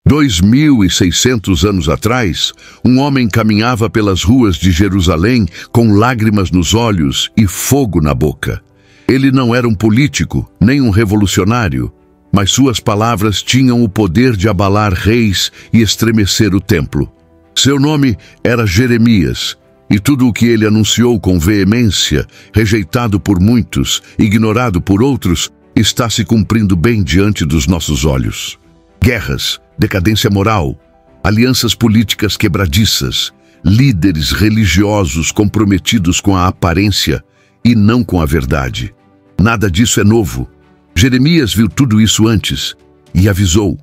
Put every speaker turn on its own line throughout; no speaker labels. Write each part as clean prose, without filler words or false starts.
2600 anos atrás, um homem caminhava pelas ruas de Jerusalém com lágrimas nos olhos e fogo na boca. Ele não era um político, nem um revolucionário, mas suas palavras tinham o poder de abalar reis e estremecer o templo. Seu nome era Jeremias, e tudo o que ele anunciou com veemência, rejeitado por muitos, ignorado por outros, está se cumprindo bem diante dos nossos olhos. Guerras, decadência moral, alianças políticas quebradiças, líderes religiosos comprometidos com a aparência e não com a verdade. Nada disso é novo. Jeremias viu tudo isso antes e avisou.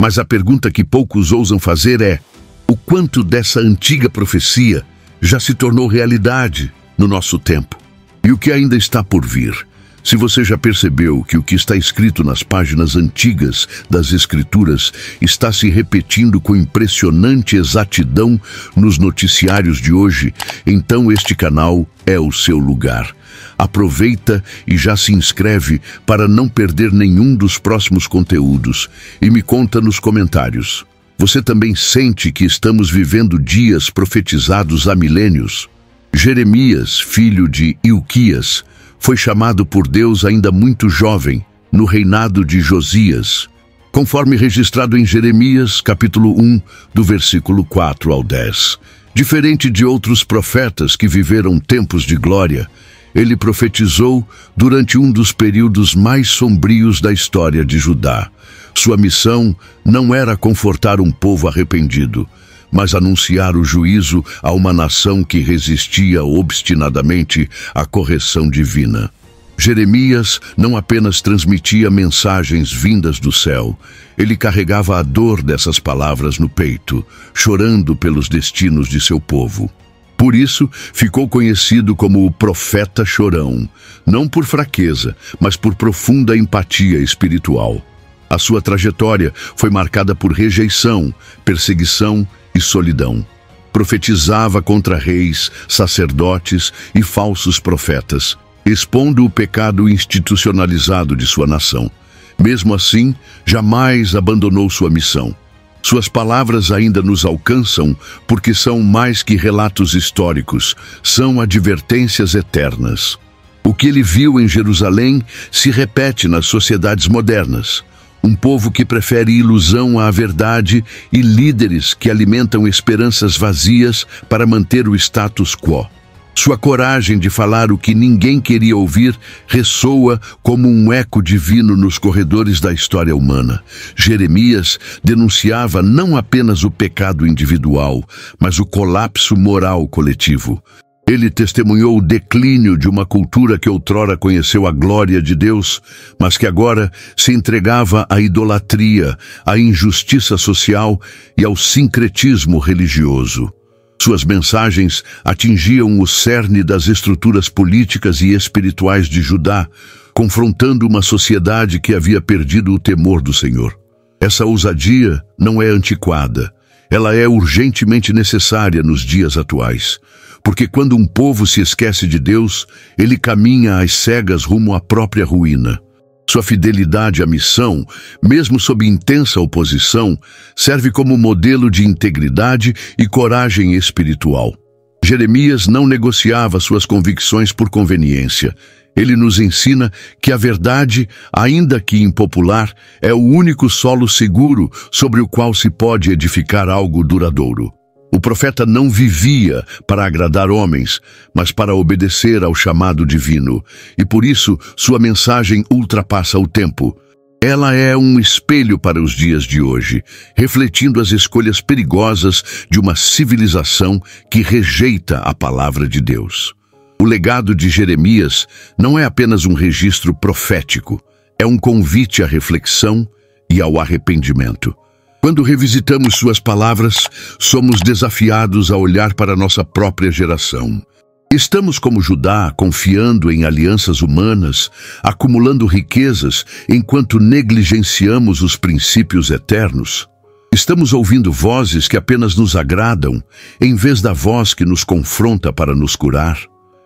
Mas a pergunta que poucos ousam fazer é: o quanto dessa antiga profecia já se tornou realidade no nosso tempo? E o que ainda está por vir? Se você já percebeu que o que está escrito nas páginas antigas das Escrituras está se repetindo com impressionante exatidão nos noticiários de hoje, então este canal é o seu lugar. Aproveita e já se inscreve para não perder nenhum dos próximos conteúdos e me conta nos comentários. Você também sente que estamos vivendo dias profetizados há milênios? Jeremias, filho de Ilquias, foi chamado por Deus ainda muito jovem, no reinado de Josias, conforme registrado em Jeremias, capítulo 1, do versículo 4 ao 10. Diferente de outros profetas que viveram tempos de glória, ele profetizou durante um dos períodos mais sombrios da história de Judá. Sua missão não era confortar um povo arrependido, mas anunciar o juízo a uma nação que resistia obstinadamente à correção divina. Jeremias não apenas transmitia mensagens vindas do céu, ele carregava a dor dessas palavras no peito, chorando pelos destinos de seu povo. Por isso, ficou conhecido como o profeta chorão, não por fraqueza, mas por profunda empatia espiritual. A sua trajetória foi marcada por rejeição, perseguição e solidão. Profetizava contra reis, sacerdotes e falsos profetas, expondo o pecado institucionalizado de sua nação. Mesmo assim, jamais abandonou sua missão. Suas palavras ainda nos alcançam porque são mais que relatos históricos, são advertências eternas. O que ele viu em Jerusalém se repete nas sociedades modernas. Um povo que prefere ilusão à verdade e líderes que alimentam esperanças vazias para manter o status quo. Sua coragem de falar o que ninguém queria ouvir ressoa como um eco divino nos corredores da história humana. Jeremias denunciava não apenas o pecado individual, mas o colapso moral coletivo. Ele testemunhou o declínio de uma cultura que outrora conheceu a glória de Deus, mas que agora se entregava à idolatria, à injustiça social e ao sincretismo religioso. Suas mensagens atingiam o cerne das estruturas políticas e espirituais de Judá, confrontando uma sociedade que havia perdido o temor do Senhor. Essa ousadia não é antiquada, ela é urgentemente necessária nos dias atuais. Porque quando um povo se esquece de Deus, ele caminha às cegas rumo à própria ruína. Sua fidelidade à missão, mesmo sob intensa oposição, serve como modelo de integridade e coragem espiritual. Jeremias não negociava suas convicções por conveniência. Ele nos ensina que a verdade, ainda que impopular, é o único solo seguro sobre o qual se pode edificar algo duradouro. O profeta não vivia para agradar homens, mas para obedecer ao chamado divino, e por isso sua mensagem ultrapassa o tempo. Ela é um espelho para os dias de hoje, refletindo as escolhas perigosas de uma civilização que rejeita a palavra de Deus. O legado de Jeremias não é apenas um registro profético, é um convite à reflexão e ao arrependimento. Quando revisitamos suas palavras, somos desafiados a olhar para nossa própria geração. Estamos como Judá, confiando em alianças humanas, acumulando riquezas, enquanto negligenciamos os princípios eternos. Estamos ouvindo vozes que apenas nos agradam, em vez da voz que nos confronta para nos curar.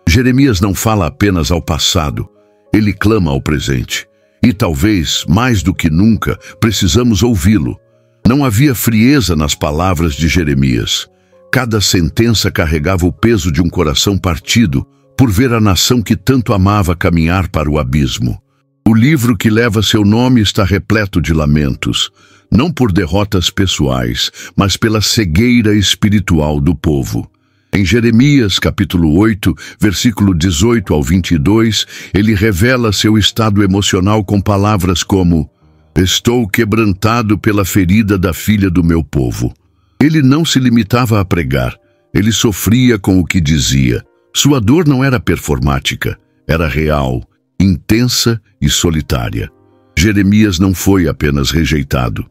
Jeremias não fala apenas ao passado, ele clama ao presente. E talvez, mais do que nunca, precisamos ouvi-lo. Não havia frieza nas palavras de Jeremias. Cada sentença carregava o peso de um coração partido por ver a nação que tanto amava caminhar para o abismo. O livro que leva seu nome está repleto de lamentos, não por derrotas pessoais, mas pela cegueira espiritual do povo. Em Jeremias, capítulo 8, versículo 18 ao 22, ele revela seu estado emocional com palavras como: "Estou quebrantado pela ferida da filha do meu povo." Ele não se limitava a pregar, ele sofria com o que dizia. Sua dor não era performática, era real, intensa e solitária. Jeremias não foi apenas rejeitado.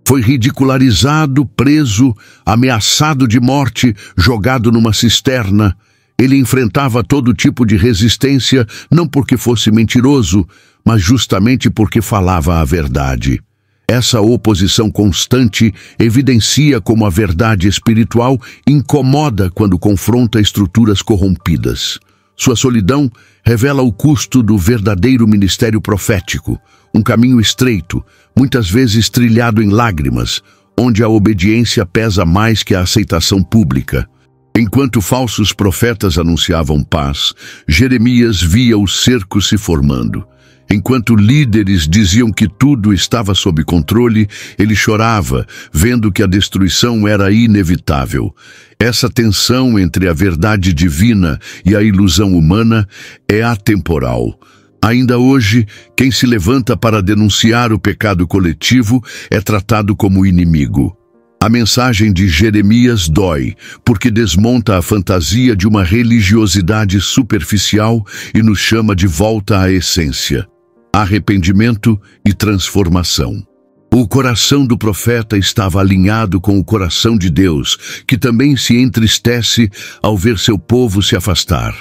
Foi ridicularizado, preso, ameaçado de morte, jogado numa cisterna. Ele enfrentava todo tipo de resistência, não porque fosse mentiroso, mas justamente porque falava a verdade. Essa oposição constante evidencia como a verdade espiritual incomoda quando confronta estruturas corrompidas. Sua solidão revela o custo do verdadeiro ministério profético, um caminho estreito, muitas vezes trilhado em lágrimas, onde a obediência pesa mais que a aceitação pública. Enquanto falsos profetas anunciavam paz, Jeremias via o cerco se formando. Enquanto líderes diziam que tudo estava sob controle, ele chorava, vendo que a destruição era inevitável. Essa tensão entre a verdade divina e a ilusão humana é atemporal. Ainda hoje, quem se levanta para denunciar o pecado coletivo é tratado como inimigo. A mensagem de Jeremias dói, porque desmonta a fantasia de uma religiosidade superficial e nos chama de volta à essência: arrependimento e transformação. O coração do profeta estava alinhado com o coração de Deus, que também se entristece ao ver seu povo se afastar.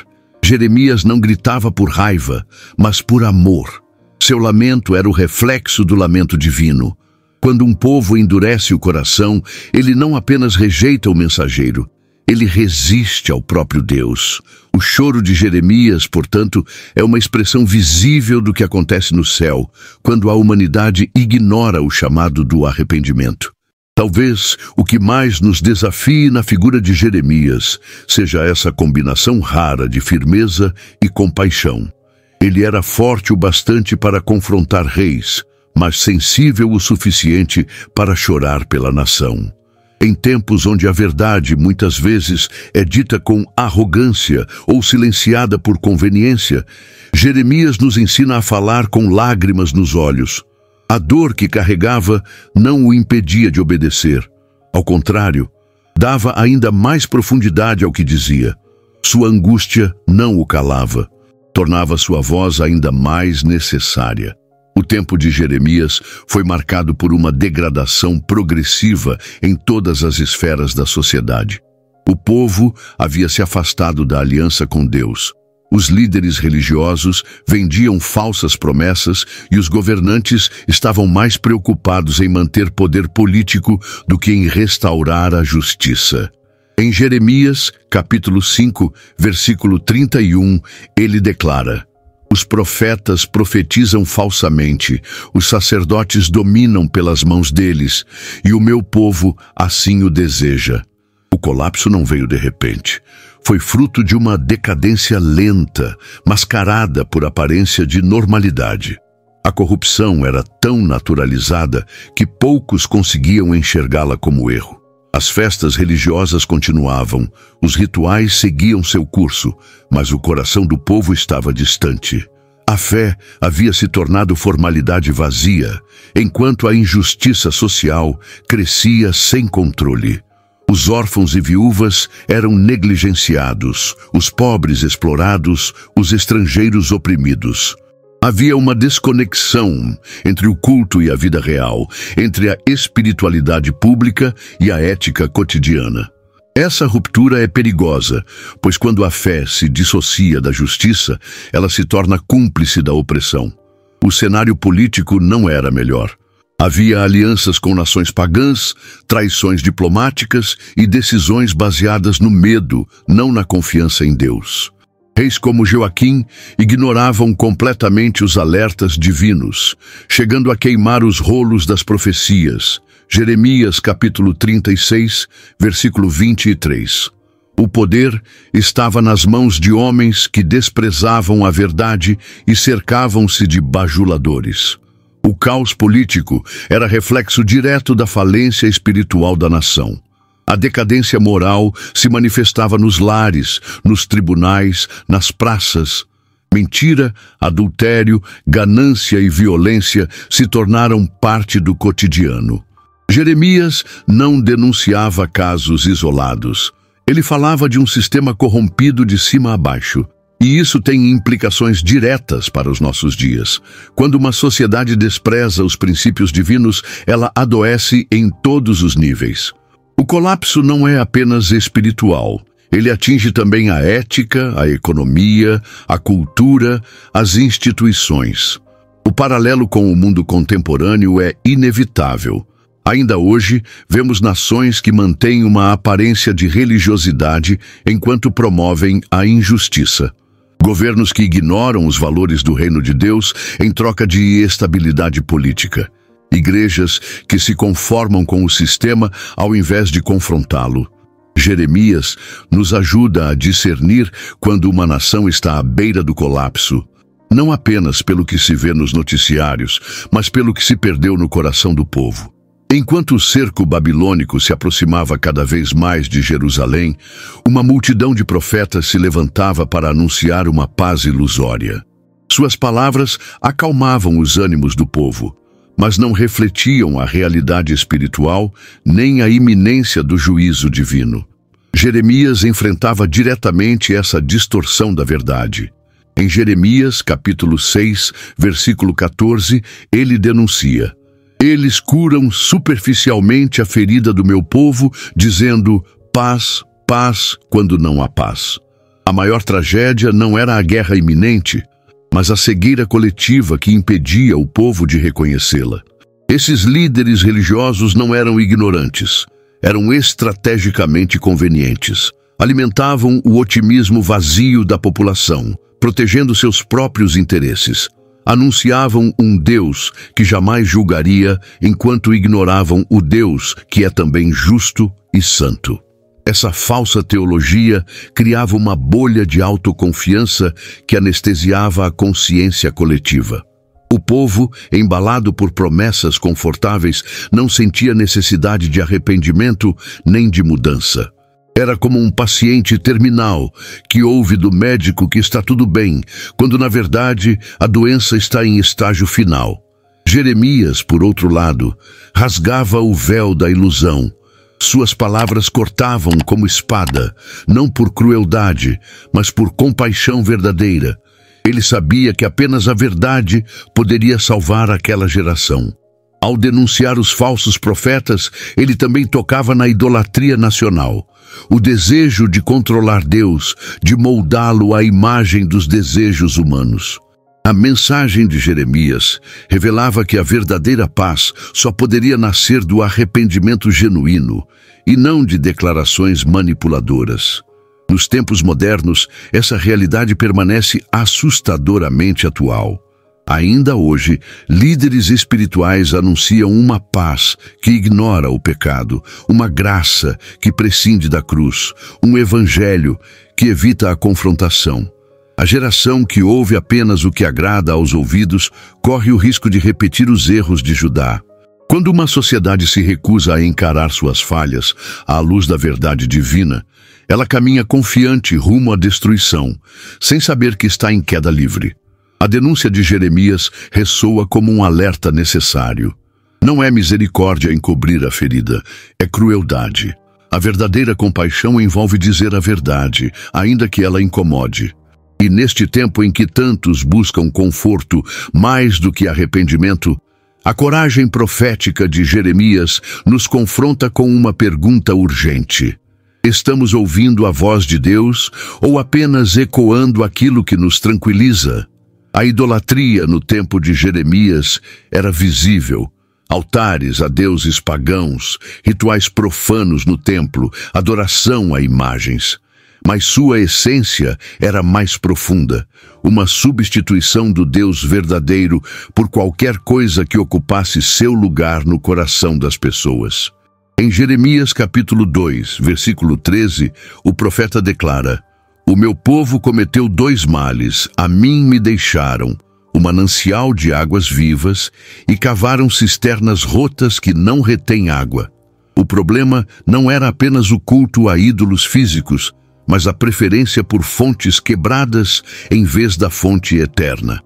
Jeremias não gritava por raiva, mas por amor. Seu lamento era o reflexo do lamento divino. Quando um povo endurece o coração, ele não apenas rejeita o mensageiro, ele resiste ao próprio Deus. O choro de Jeremias, portanto, é uma expressão visível do que acontece no céu, quando a humanidade ignora o chamado do arrependimento. Talvez o que mais nos desafie na figura de Jeremias seja essa combinação rara de firmeza e compaixão. Ele era forte o bastante para confrontar reis, mas sensível o suficiente para chorar pela nação. Em tempos onde a verdade muitas vezes é dita com arrogância ou silenciada por conveniência, Jeremias nos ensina a falar com lágrimas nos olhos. A dor que carregava não o impedia de obedecer. Ao contrário, dava ainda mais profundidade ao que dizia. Sua angústia não o calava, tornava sua voz ainda mais necessária. O tempo de Jeremias foi marcado por uma degradação progressiva em todas as esferas da sociedade. O povo havia se afastado da aliança com Deus. Os líderes religiosos vendiam falsas promessas e os governantes estavam mais preocupados em manter poder político do que em restaurar a justiça. Em Jeremias, capítulo 5, versículo 31, ele declara: "Os profetas profetizam falsamente, os sacerdotes dominam pelas mãos deles, e o meu povo assim o deseja." O colapso não veio de repente. Foi fruto de uma decadência lenta, mascarada por aparência de normalidade. A corrupção era tão naturalizada que poucos conseguiam enxergá-la como erro. As festas religiosas continuavam, os rituais seguiam seu curso, mas o coração do povo estava distante. A fé havia se tornado formalidade vazia, enquanto a injustiça social crescia sem controle. Os órfãos e viúvas eram negligenciados, os pobres explorados, os estrangeiros oprimidos. Havia uma desconexão entre o culto e a vida real, entre a espiritualidade pública e a ética cotidiana. Essa ruptura é perigosa, pois quando a fé se dissocia da justiça, ela se torna cúmplice da opressão. O cenário político não era melhor. Havia alianças com nações pagãs, traições diplomáticas e decisões baseadas no medo, não na confiança em Deus. Reis como Joaquim ignoravam completamente os alertas divinos, chegando a queimar os rolos das profecias. Jeremias capítulo 36, versículo 23. O poder estava nas mãos de homens que desprezavam a verdade e cercavam-se de bajuladores. O caos político era reflexo direto da falência espiritual da nação. A decadência moral se manifestava nos lares, nos tribunais, nas praças. Mentira, adultério, ganância e violência se tornaram parte do cotidiano. Jeremias não denunciava casos isolados. Ele falava de um sistema corrompido de cima a baixo. E isso tem implicações diretas para os nossos dias. Quando uma sociedade despreza os princípios divinos, ela adoece em todos os níveis. O colapso não é apenas espiritual. Ele atinge também a ética, a economia, a cultura, as instituições. O paralelo com o mundo contemporâneo é inevitável. Ainda hoje, vemos nações que mantêm uma aparência de religiosidade enquanto promovem a injustiça. Governos que ignoram os valores do reino de Deus em troca de estabilidade política. Igrejas que se conformam com o sistema ao invés de confrontá-lo. Jeremias nos ajuda a discernir quando uma nação está à beira do colapso, não apenas pelo que se vê nos noticiários, mas pelo que se perdeu no coração do povo. Enquanto o cerco babilônico se aproximava cada vez mais de Jerusalém, uma multidão de profetas se levantava para anunciar uma paz ilusória. Suas palavras acalmavam os ânimos do povo, mas não refletiam a realidade espiritual nem a iminência do juízo divino. Jeremias enfrentava diretamente essa distorção da verdade. Em Jeremias, capítulo 6, versículo 14, ele denuncia: "Eles curam superficialmente a ferida do meu povo, dizendo paz, paz, quando não há paz." A maior tragédia não era a guerra iminente, mas a cegueira coletiva que impedia o povo de reconhecê-la. Esses líderes religiosos não eram ignorantes, eram estrategicamente convenientes. Alimentavam o otimismo vazio da população, protegendo seus próprios interesses. Anunciavam um Deus que jamais julgaria, enquanto ignoravam o Deus que é também justo e santo. Essa falsa teologia criava uma bolha de autoconfiança que anestesiava a consciência coletiva. O povo, embalado por promessas confortáveis, não sentia necessidade de arrependimento nem de mudança. Era como um paciente terminal que ouve do médico que está tudo bem, quando na verdade a doença está em estágio final. Jeremias, por outro lado, rasgava o véu da ilusão. Suas palavras cortavam como espada, não por crueldade, mas por compaixão verdadeira. Ele sabia que apenas a verdade poderia salvar aquela geração. Ao denunciar os falsos profetas, ele também tocava na idolatria nacional. O desejo de controlar Deus, de moldá-lo à imagem dos desejos humanos. A mensagem de Jeremias revelava que a verdadeira paz só poderia nascer do arrependimento genuíno e não de declarações manipuladoras. Nos tempos modernos, essa realidade permanece assustadoramente atual. Ainda hoje, líderes espirituais anunciam uma paz que ignora o pecado, uma graça que prescinde da cruz, um evangelho que evita a confrontação. A geração que ouve apenas o que agrada aos ouvidos corre o risco de repetir os erros de Judá. Quando uma sociedade se recusa a encarar suas falhas à luz da verdade divina, ela caminha confiante rumo à destruição, sem saber que está em queda livre. A denúncia de Jeremias ressoa como um alerta necessário. Não é misericórdia encobrir a ferida, é crueldade. A verdadeira compaixão envolve dizer a verdade, ainda que ela incomode. E neste tempo em que tantos buscam conforto mais do que arrependimento, a coragem profética de Jeremias nos confronta com uma pergunta urgente. Estamos ouvindo a voz de Deus ou apenas ecoando aquilo que nos tranquiliza? A idolatria no tempo de Jeremias era visível. Altares a deuses pagãos, rituais profanos no templo, adoração a imagens. mas sua essência era mais profunda, uma substituição do Deus verdadeiro por qualquer coisa que ocupasse seu lugar no coração das pessoas. Em Jeremias capítulo 2, versículo 13, o profeta declara: "O meu povo cometeu 2 males, a mim me deixaram, o manancial de águas vivas, e cavaram cisternas rotas que não retêm água." O problema não era apenas o culto a ídolos físicos, mas a preferência por fontes quebradas em vez da fonte eterna.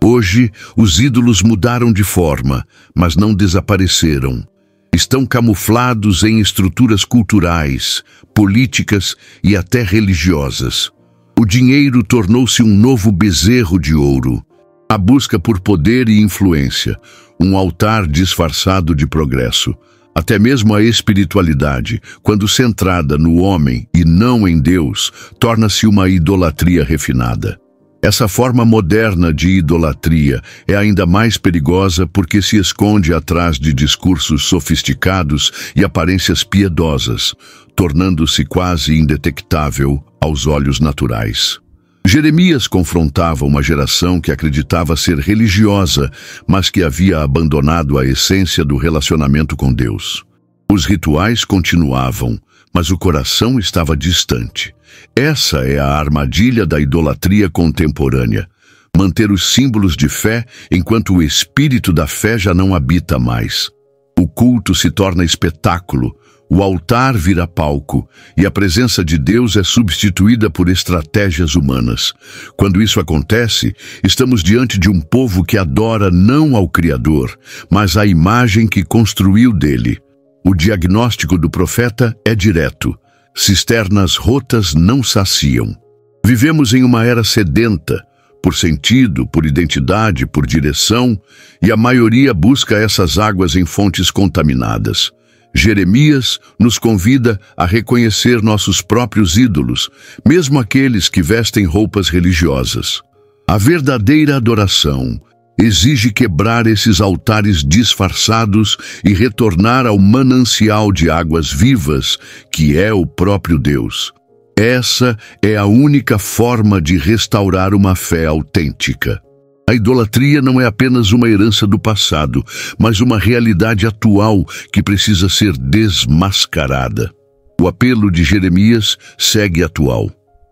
Hoje, os ídolos mudaram de forma, mas não desapareceram. Estão camuflados em estruturas culturais, políticas e até religiosas. O dinheiro tornou-se um novo bezerro de ouro. A busca por poder e influência, um altar disfarçado de progresso. Até mesmo a espiritualidade, quando centrada no homem e não em Deus, torna-se uma idolatria refinada. Essa forma moderna de idolatria é ainda mais perigosa porque se esconde atrás de discursos sofisticados e aparências piedosas, tornando-se quase indetectável aos olhos naturais. Jeremias confrontava uma geração que acreditava ser religiosa, mas que havia abandonado a essência do relacionamento com Deus. Os rituais continuavam, mas o coração estava distante. Essa é a armadilha da idolatria contemporânea. Manter os símbolos de fé enquanto o espírito da fé já não habita mais. O culto se torna espetáculo, o altar vira palco e a presença de Deus é substituída por estratégias humanas. Quando isso acontece, estamos diante de um povo que adora não ao Criador, mas à imagem que construiu dele. O diagnóstico do profeta é direto: cisternas rotas não saciam. Vivemos em uma era sedenta, por sentido, por identidade, por direção, e a maioria busca essas águas em fontes contaminadas. Jeremias nos convida a reconhecer nossos próprios ídolos, mesmo aqueles que vestem roupas religiosas. A verdadeira adoração exige quebrar esses altares disfarçados e retornar ao manancial de águas vivas, que é o próprio Deus. Essa é a única forma de restaurar uma fé autêntica. A idolatria não é apenas uma herança do passado, mas uma realidade atual que precisa ser desmascarada. O apelo de Jeremias segue atual.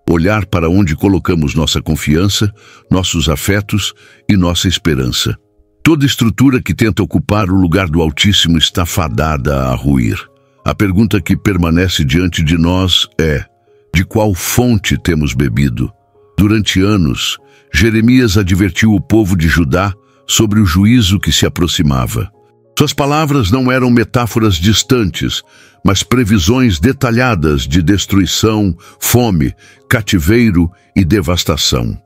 Olhar para onde colocamos nossa confiança, nossos afetos e nossa esperança. Toda estrutura que tenta ocupar o lugar do Altíssimo está fadada a ruir. A pergunta que permanece diante de nós é: de qual fonte temos bebido? Durante anos, Jeremias advertiu o povo de Judá sobre o juízo que se aproximava. Suas palavras não eram metáforas distantes, mas previsões detalhadas de destruição, fome, cativeiro e devastação.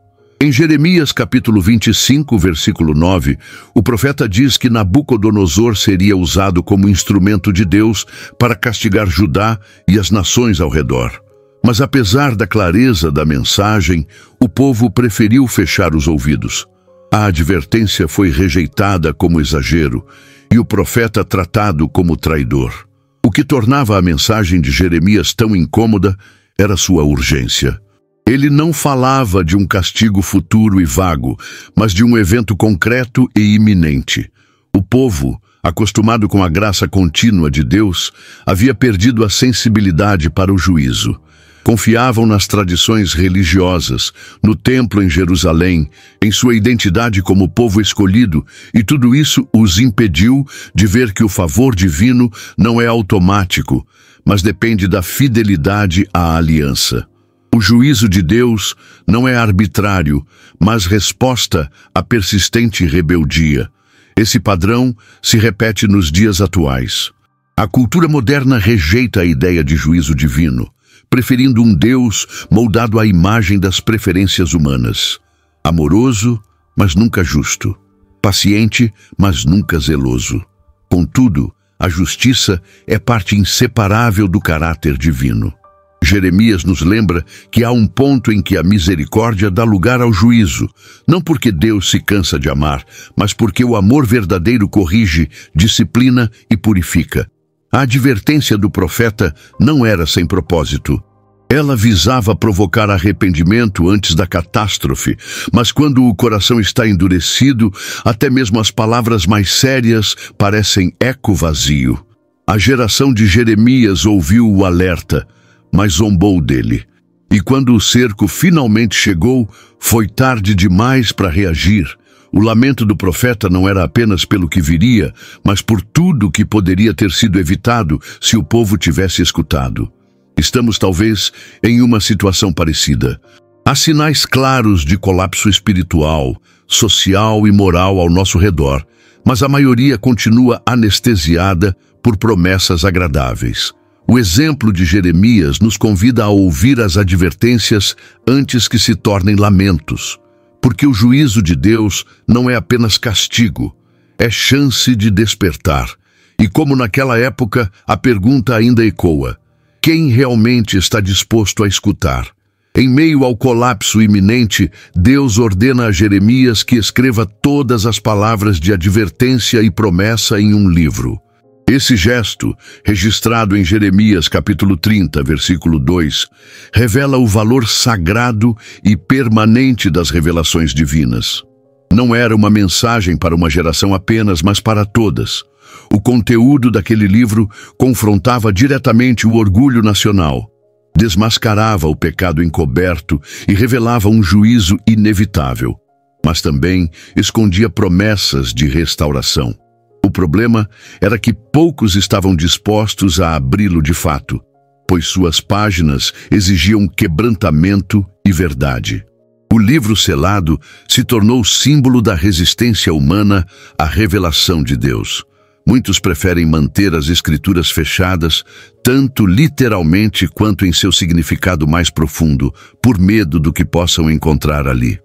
Em Jeremias capítulo 25, versículo 9, o profeta diz que Nabucodonosor seria usado como instrumento de Deus para castigar Judá e as nações ao redor. Mas apesar da clareza da mensagem, o povo preferiu fechar os ouvidos. A advertência foi rejeitada como exagero e o profeta tratado como traidor. O que tornava a mensagem de Jeremias tão incômoda era sua urgência. Ele não falava de um castigo futuro e vago, mas de um evento concreto e iminente. O povo, acostumado com a graça contínua de Deus, havia perdido a sensibilidade para o juízo. Confiavam nas tradições religiosas, no templo em Jerusalém, em sua identidade como povo escolhido, e tudo isso os impediu de ver que o favor divino não é automático, mas depende da fidelidade à aliança. O juízo de Deus não é arbitrário, mas resposta à persistente rebeldia. Esse padrão se repete nos dias atuais. A cultura moderna rejeita a ideia de juízo divino, preferindo um Deus moldado à imagem das preferências humanas. Amoroso, mas nunca justo. Paciente, mas nunca zeloso. Contudo, a justiça é parte inseparável do caráter divino. Jeremias nos lembra que há um ponto em que a misericórdia dá lugar ao juízo, não porque Deus se cansa de amar, mas porque o amor verdadeiro corrige, disciplina e purifica. A advertência do profeta não era sem propósito. Ela visava provocar arrependimento antes da catástrofe, mas quando o coração está endurecido, até mesmo as palavras mais sérias parecem eco vazio. A geração de Jeremias ouviu o alerta, mas zombou dele. E quando o cerco finalmente chegou, foi tarde demais para reagir. O lamento do profeta não era apenas pelo que viria, mas por tudo que poderia ter sido evitado se o povo tivesse escutado. Estamos talvez em uma situação parecida. Há sinais claros de colapso espiritual, social e moral ao nosso redor, mas a maioria continua anestesiada por promessas agradáveis. O exemplo de Jeremias nos convida a ouvir as advertências antes que se tornem lamentos, porque o juízo de Deus não é apenas castigo, é chance de despertar. E como naquela época, a pergunta ainda ecoa: quem realmente está disposto a escutar? Em meio ao colapso iminente, Deus ordena a Jeremias que escreva todas as palavras de advertência e promessa em um livro. Esse gesto, registrado em Jeremias capítulo 30, versículo 2, revela o valor sagrado e permanente das revelações divinas. Não era uma mensagem para uma geração apenas, mas para todas. O conteúdo daquele livro confrontava diretamente o orgulho nacional, desmascarava o pecado encoberto e revelava um juízo inevitável, mas também escondia promessas de restauração. O problema era que poucos estavam dispostos a abri-lo de fato, pois suas páginas exigiam quebrantamento e verdade. O livro selado se tornou símbolo da resistência humana à revelação de Deus. Muitos preferem manter as escrituras fechadas, tanto literalmente quanto em seu significado mais profundo, por medo do que possam encontrar ali.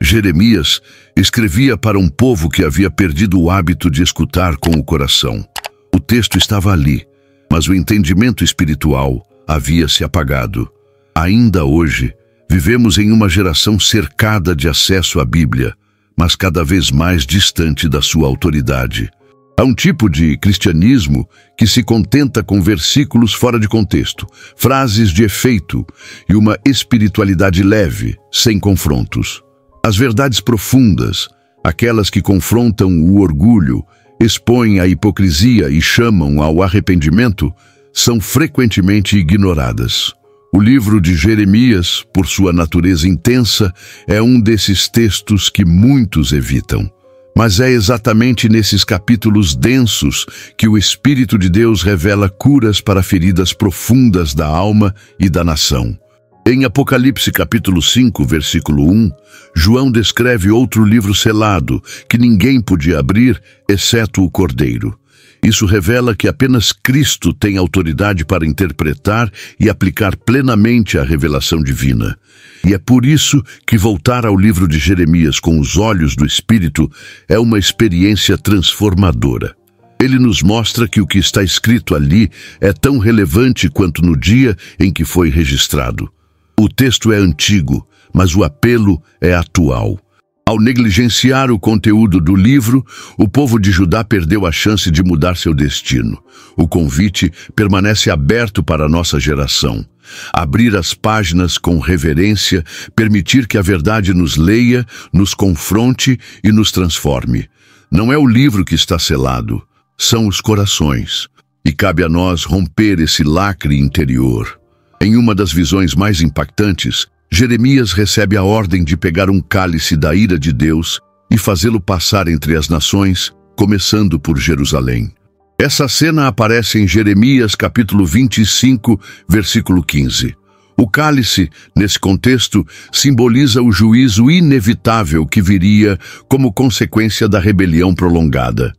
Jeremias escrevia para um povo que havia perdido o hábito de escutar com o coração. O texto estava ali, mas o entendimento espiritual havia se apagado. Ainda hoje, vivemos em uma geração cercada de acesso à Bíblia, mas cada vez mais distante da sua autoridade. Há um tipo de cristianismo que se contenta com versículos fora de contexto, frases de efeito e uma espiritualidade leve, sem confrontos. As verdades profundas, aquelas que confrontam o orgulho, expõem a hipocrisia e chamam ao arrependimento, são frequentemente ignoradas. O livro de Jeremias, por sua natureza intensa, é um desses textos que muitos evitam. Mas é exatamente nesses capítulos densos que o Espírito de Deus revela curas para feridas profundas da alma e da nação. Em Apocalipse capítulo 5, versículo 1, João descreve outro livro selado, que ninguém podia abrir, exceto o Cordeiro. Isso revela que apenas Cristo tem autoridade para interpretar e aplicar plenamente a revelação divina. E é por isso que voltar ao livro de Jeremias com os olhos do Espírito é uma experiência transformadora. Ele nos mostra que o que está escrito ali é tão relevante quanto no dia em que foi registrado. O texto é antigo, mas o apelo é atual. Ao negligenciar o conteúdo do livro, o povo de Judá perdeu a chance de mudar seu destino. O convite permanece aberto para a nossa geração. Abrir as páginas com reverência, permitir que a verdade nos leia, nos confronte e nos transforme. Não é o livro que está selado, são os corações. E cabe a nós romper esse lacre interior. Em uma das visões mais impactantes, Jeremias recebe a ordem de pegar um cálice da ira de Deus e fazê-lo passar entre as nações, começando por Jerusalém. Essa cena aparece em Jeremias capítulo 25, versículo 15. O cálice, nesse contexto, simboliza o juízo inevitável que viria como consequência da rebelião prolongada.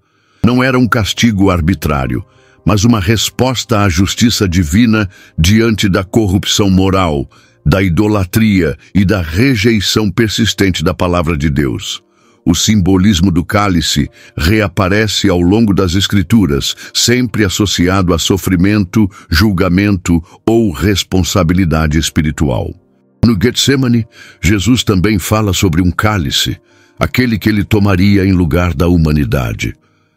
Não era um castigo arbitrário, mas uma resposta à justiça divina diante da corrupção moral, da idolatria e da rejeição persistente da palavra de Deus. O simbolismo do cálice reaparece ao longo das Escrituras, sempre associado a sofrimento, julgamento ou responsabilidade espiritual. No Getsemane, Jesus também fala sobre um cálice, aquele que ele tomaria em lugar da humanidade.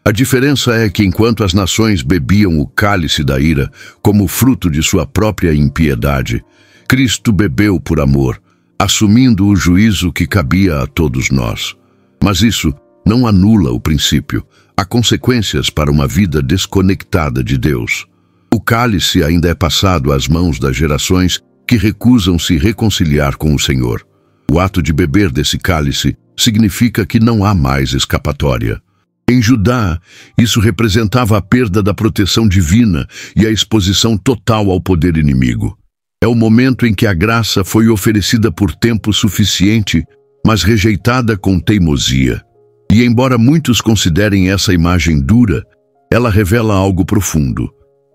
A diferença é que enquanto as nações bebiam o cálice da ira como fruto de sua própria impiedade, Cristo bebeu por amor, assumindo o juízo que cabia a todos nós. Mas isso não anula o princípio. Há consequências para uma vida desconectada de Deus. O cálice ainda é passado às mãos das gerações que recusam se reconciliar com o Senhor. O ato de beber desse cálice significa que não há mais escapatória. Em Judá, isso representava a perda da proteção divina e a exposição total ao poder inimigo. É o momento em que a graça foi oferecida por tempo suficiente, mas rejeitada com teimosia. E embora muitos considerem essa imagem dura, ela revela algo profundo.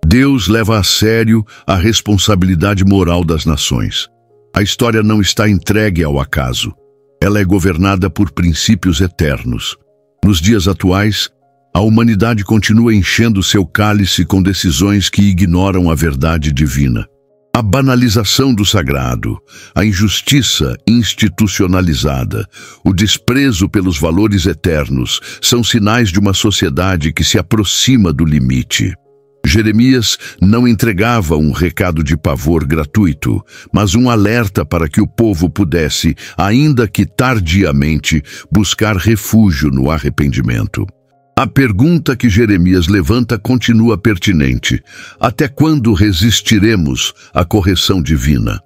Deus leva a sério a responsabilidade moral das nações. A história não está entregue ao acaso. Ela é governada por princípios eternos. Nos dias atuais, a humanidade continua enchendo seu cálice com decisões que ignoram a verdade divina. A banalização do sagrado, a injustiça institucionalizada, o desprezo pelos valores eternos são sinais de uma sociedade que se aproxima do limite. Jeremias não entregava um recado de pavor gratuito, mas um alerta para que o povo pudesse, ainda que tardiamente, buscar refúgio no arrependimento. A pergunta que Jeremias levanta continua pertinente. Até quando resistiremos à correção divina?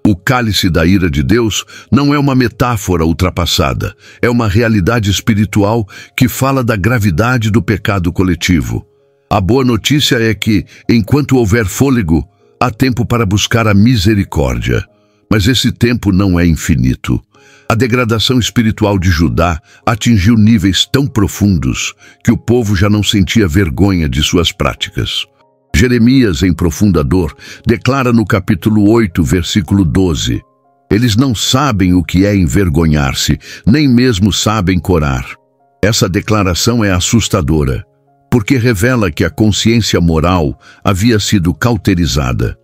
O cálice da ira de Deus não é uma metáfora ultrapassada, é uma realidade espiritual que fala da gravidade do pecado coletivo. A boa notícia é que, enquanto houver fôlego, há tempo para buscar a misericórdia. Mas esse tempo não é infinito. A degradação espiritual de Judá atingiu níveis tão profundos que o povo já não sentia vergonha de suas práticas. Jeremias, em profunda dor, declara no capítulo 8, versículo 12: Eles não sabem o que é envergonhar-se, nem mesmo sabem corar. Essa declaração é assustadora, porque revela que a consciência moral havia sido cauterizada.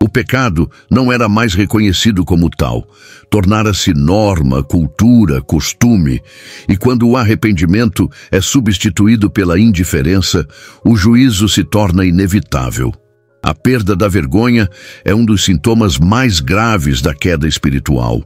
O pecado não era mais reconhecido como tal, tornara-se norma, cultura, costume, e quando o arrependimento é substituído pela indiferença, o juízo se torna inevitável. A perda da vergonha é um dos sintomas mais graves da queda espiritual.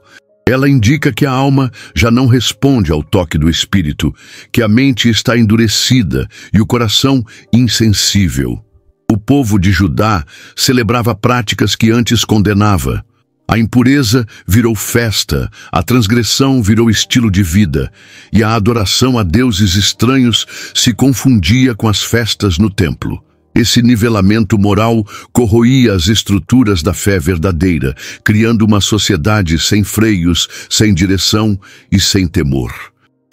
Ela indica que a alma já não responde ao toque do Espírito, que a mente está endurecida e o coração insensível. O povo de Judá celebrava práticas que antes condenava. A impureza virou festa, a transgressão virou estilo de vida, e a adoração a deuses estranhos se confundia com as festas no templo. Esse nivelamento moral corroía as estruturas da fé verdadeira, criando uma sociedade sem freios, sem direção e sem temor.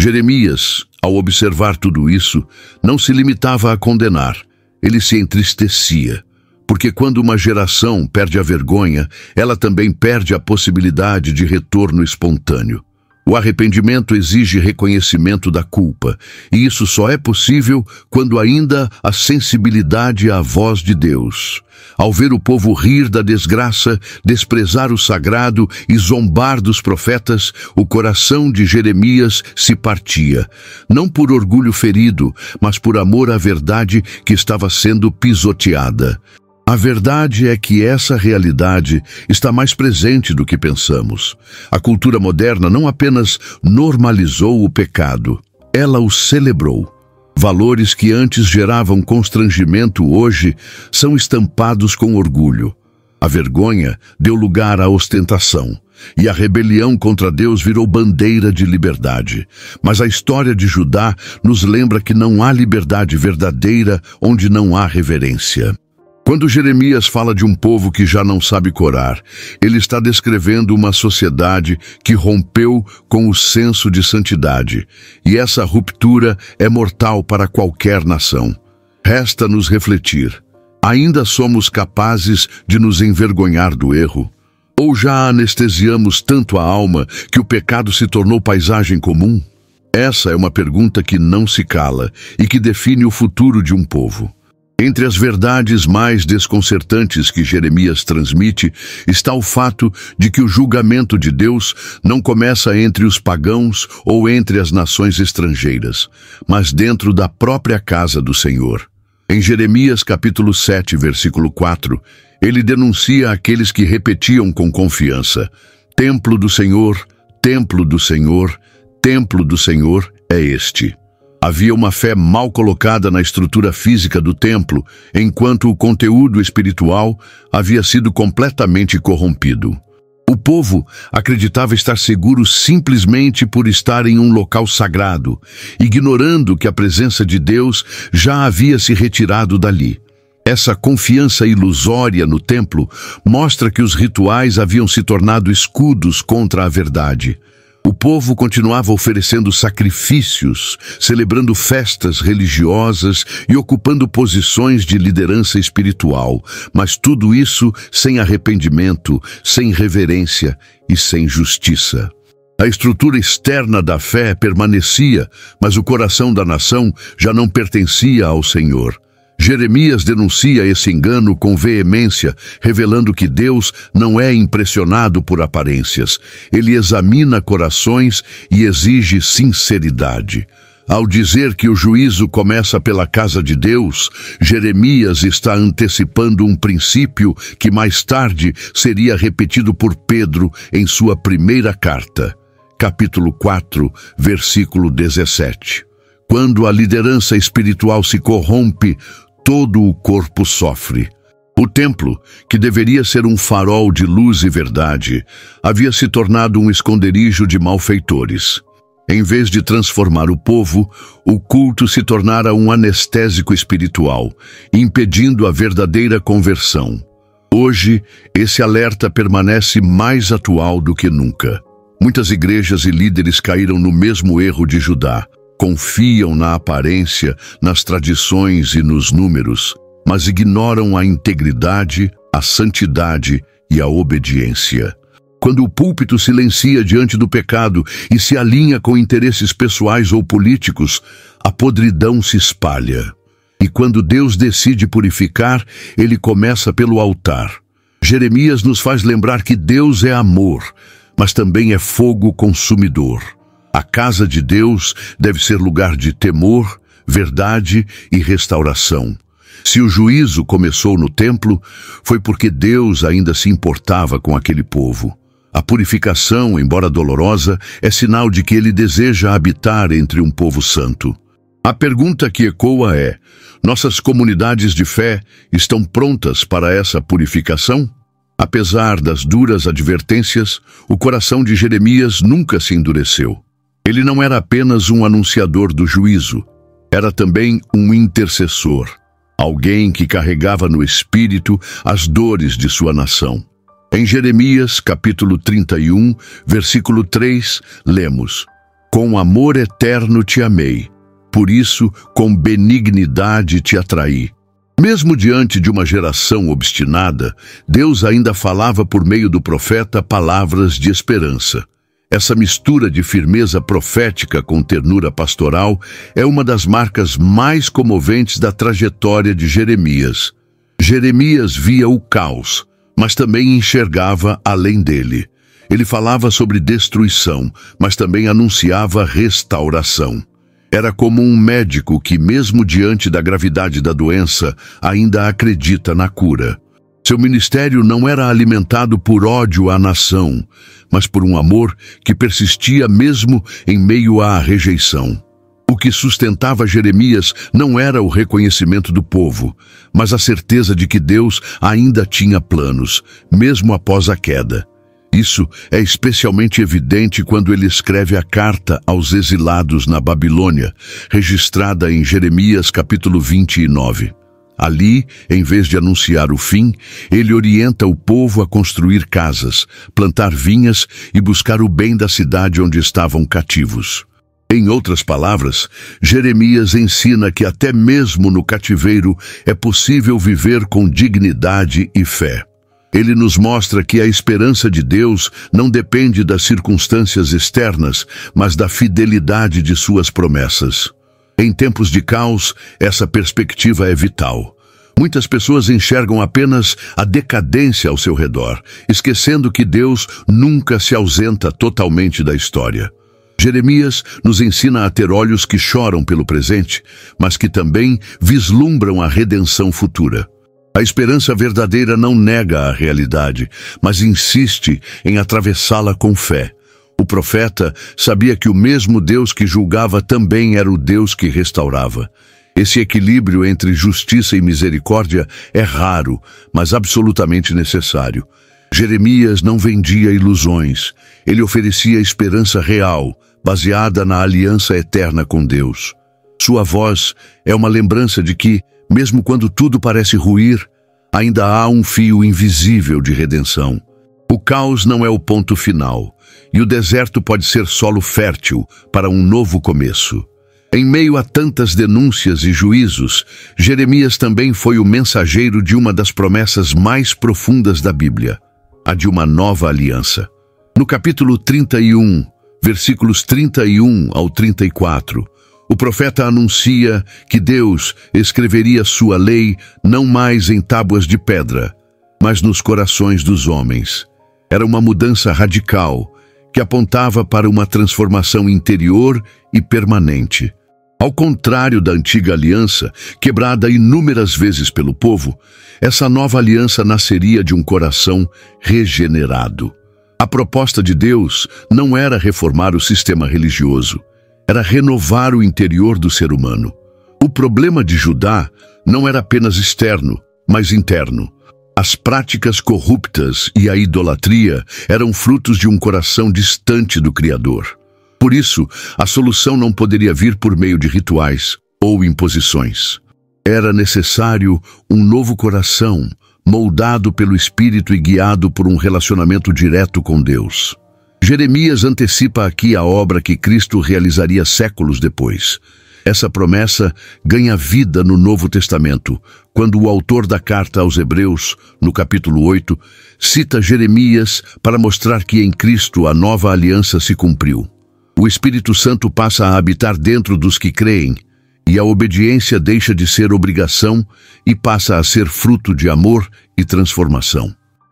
Jeremias, ao observar tudo isso, não se limitava a condenar, ele se entristecia, porque quando uma geração perde a vergonha, ela também perde a possibilidade de retorno espontâneo. O arrependimento exige reconhecimento da culpa, e isso só é possível quando ainda há sensibilidade à voz de Deus. Ao ver o povo rir da desgraça, desprezar o sagrado e zombar dos profetas, o coração de Jeremias se partia, não por orgulho ferido, mas por amor à verdade que estava sendo pisoteada. A verdade é que essa realidade está mais presente do que pensamos. A cultura moderna não apenas normalizou o pecado, ela o celebrou. Valores que antes geravam constrangimento hoje são estampados com orgulho. A vergonha deu lugar à ostentação, e a rebelião contra Deus virou bandeira de liberdade. Mas a história de Judá nos lembra que não há liberdade verdadeira onde não há reverência. Quando Jeremias fala de um povo que já não sabe corar, ele está descrevendo uma sociedade que rompeu com o senso de santidade, e essa ruptura é mortal para qualquer nação. Resta-nos refletir: ainda somos capazes de nos envergonhar do erro? Ou já anestesiamos tanto a alma que o pecado se tornou paisagem comum? Essa é uma pergunta que não se cala e que define o futuro de um povo. Entre as verdades mais desconcertantes que Jeremias transmite está o fato de que o julgamento de Deus não começa entre os pagãos ou entre as nações estrangeiras, mas dentro da própria casa do Senhor. Em Jeremias capítulo 7, versículo 4, Ele denuncia aqueles que repetiam com confiança: templo do Senhor, templo do Senhor, templo do Senhor é este. Havia uma fé mal colocada na estrutura física do templo, enquanto o conteúdo espiritual havia sido completamente corrompido. O povo acreditava estar seguro simplesmente por estar em um local sagrado, ignorando que a presença de Deus já havia se retirado dali. Essa confiança ilusória no templo mostra que os rituais haviam se tornado escudos contra a verdade. O povo continuava oferecendo sacrifícios, celebrando festas religiosas e ocupando posições de liderança espiritual, mas tudo isso sem arrependimento, sem reverência e sem justiça. A estrutura externa da fé permanecia, mas o coração da nação já não pertencia ao Senhor. Jeremias denuncia esse engano com veemência, revelando que Deus não é impressionado por aparências. Ele examina corações e exige sinceridade. Ao dizer que o juízo começa pela casa de Deus, Jeremias está antecipando um princípio que mais tarde seria repetido por Pedro em sua primeira carta, capítulo 4, versículo 17. Quando a liderança espiritual se corrompe, todo o corpo sofre. O templo, que deveria ser um farol de luz e verdade, havia se tornado um esconderijo de malfeitores. Em vez de transformar o povo, o culto se tornara um anestésico espiritual, impedindo a verdadeira conversão. Hoje, esse alerta permanece mais atual do que nunca. Muitas igrejas e líderes caíram no mesmo erro de Judá. Confiam na aparência, nas tradições e nos números, mas ignoram a integridade, a santidade e a obediência. Quando o púlpito silencia diante do pecado e se alinha com interesses pessoais ou políticos, a podridão se espalha. E quando Deus decide purificar, ele começa pelo altar. Jeremias nos faz lembrar que Deus é amor, mas também é fogo consumidor. A casa de Deus deve ser lugar de temor, verdade e restauração. Se o juízo começou no templo, foi porque Deus ainda se importava com aquele povo. A purificação, embora dolorosa, é sinal de que ele deseja habitar entre um povo santo. A pergunta que ecoa é: nossas comunidades de fé estão prontas para essa purificação? Apesar das duras advertências, o coração de Jeremias nunca se endureceu. Ele não era apenas um anunciador do juízo, era também um intercessor, alguém que carregava no espírito as dores de sua nação. Em Jeremias, capítulo 31, versículo 3, lemos: Com amor eterno te amei, por isso com benignidade te atraí. Mesmo diante de uma geração obstinada, Deus ainda falava por meio do profeta palavras de esperança. Essa mistura de firmeza profética com ternura pastoral é uma das marcas mais comoventes da trajetória de Jeremias. Jeremias via o caos, mas também enxergava além dele. Ele falava sobre destruição, mas também anunciava restauração. Era como um médico que, mesmo diante da gravidade da doença, ainda acredita na cura. Seu ministério não era alimentado por ódio à nação, mas por um amor que persistia mesmo em meio à rejeição. O que sustentava Jeremias não era o reconhecimento do povo, mas a certeza de que Deus ainda tinha planos, mesmo após a queda. Isso é especialmente evidente quando ele escreve a carta aos exilados na Babilônia, registrada em Jeremias capítulo 29. Ali, em vez de anunciar o fim, ele orienta o povo a construir casas, plantar vinhas e buscar o bem da cidade onde estavam cativos. Em outras palavras, Jeremias ensina que até mesmo no cativeiro é possível viver com dignidade e fé. Ele nos mostra que a esperança de Deus não depende das circunstâncias externas, mas da fidelidade de suas promessas. Em tempos de caos, essa perspectiva é vital. Muitas pessoas enxergam apenas a decadência ao seu redor, esquecendo que Deus nunca se ausenta totalmente da história. Jeremias nos ensina a ter olhos que choram pelo presente, mas que também vislumbram a redenção futura. A esperança verdadeira não nega a realidade, mas insiste em atravessá-la com fé. O profeta sabia que o mesmo Deus que julgava também era o Deus que restaurava. Esse equilíbrio entre justiça e misericórdia é raro, mas absolutamente necessário. Jeremias não vendia ilusões. Ele oferecia esperança real, baseada na aliança eterna com Deus. Sua voz é uma lembrança de que, mesmo quando tudo parece ruir, ainda há um fio invisível de redenção. O caos não é o ponto final, e o deserto pode ser solo fértil para um novo começo. Em meio a tantas denúncias e juízos, Jeremias também foi o mensageiro de uma das promessas mais profundas da Bíblia, a de uma nova aliança. No capítulo 31, versículos 31 ao 34, o profeta anuncia que Deus escreveria sua lei não mais em tábuas de pedra, mas nos corações dos homens. Era uma mudança radical que apontava para uma transformação interior e permanente. Ao contrário da antiga aliança, quebrada inúmeras vezes pelo povo, essa nova aliança nasceria de um coração regenerado. A proposta de Deus não era reformar o sistema religioso, era renovar o interior do ser humano. O problema de Judá não era apenas externo, mas interno. As práticas corruptas e a idolatria eram frutos de um coração distante do Criador. Por isso, a solução não poderia vir por meio de rituais ou imposições. Era necessário um novo coração, moldado pelo Espírito e guiado por um relacionamento direto com Deus. Jeremias antecipa aqui a obra que Cristo realizaria séculos depois. Essa promessa ganha vida no Novo Testamento, quando o autor da carta aos Hebreus, no capítulo 8, cita Jeremias para mostrar que em Cristo a nova aliança se cumpriu. O Espírito Santo passa a habitar dentro dos que creem, e a obediência deixa de ser obrigação e passa a ser fruto de amor e transformação.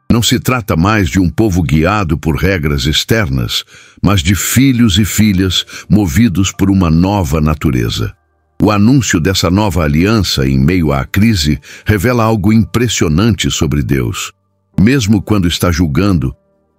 Não se trata mais de um povo guiado por regras externas, mas de filhos e filhas movidos por uma nova natureza. O anúncio dessa nova aliança em meio à crise revela algo impressionante sobre Deus. Mesmo quando está julgando,